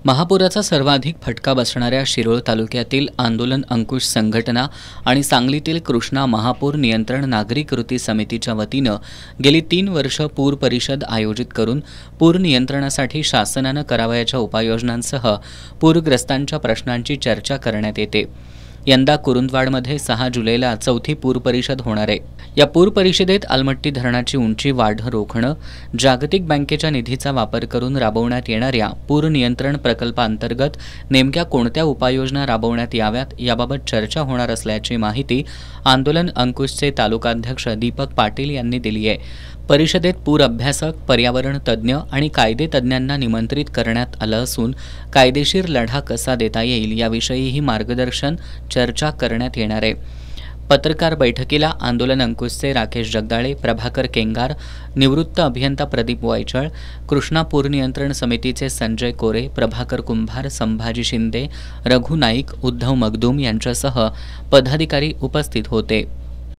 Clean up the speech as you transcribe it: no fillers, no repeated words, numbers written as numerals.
महापुराचा सर्वाधिक फटका बसणाऱ्या शिरोळ तालुक्यातील आंदोलन अंकुश संघटना आणि सांगलीतील कृष्णा महापूर नियंत्रण नागरी कृती समितीच्या वतीनं गेली 3 वर्ष पूर परिषद आयोजित करून पूर नियंत्रणासाठी शासनानं करावयाच्या उपाययोजनांसह पूरग्रस्तांच्या प्रश्नांची चर्चा करण्यात येते। यंदा कुरुंदवाडमध्ये 6 जुलैला चौथी पूर परिषद होणार आहे। या पूर परिषदेत आलमट्टी धरणाची उंची वाढ रोखणं, जागतिक बँकेच्या निधीचा वापर करून राबवण्यात येणाऱ्या पूर नियंत्रण प्रकल्पांतर्गत नेमक्या कोणत्या उपाययोजना राबवण्यात याव्यात याबाबत चर्चा होणार असल्याची माहिती आंदोलन अंकुशचे तालुकाध्यक्ष दीपक पाटील यांनी दिली आहे। परिषदेत पूर अभ्यासक, पर्यावरण तज्ज्ञ आणि कायदे तज्ज्ञांना निमंत्रित करण्यात आलं असून कायदेशीर लढा कसा देता येईल याविषयीही मार्गदर्शन चर्चा करण्यात येणार आहे। पत्रकार बैठकीला आंदोलन अंकुशचे राकेश जगदाळे, प्रभाकर केंगार, निवृत्त अभियंता प्रदीप वायचळ, कृष्णा पूर नियंत्रण समितीचे संजय कोरे, प्रभाकर कुंभार, संभाजी शिंदे, रघु नाईक, उद्धव मगदूम यांच्यासह पदाधिकारी उपस्थित होते।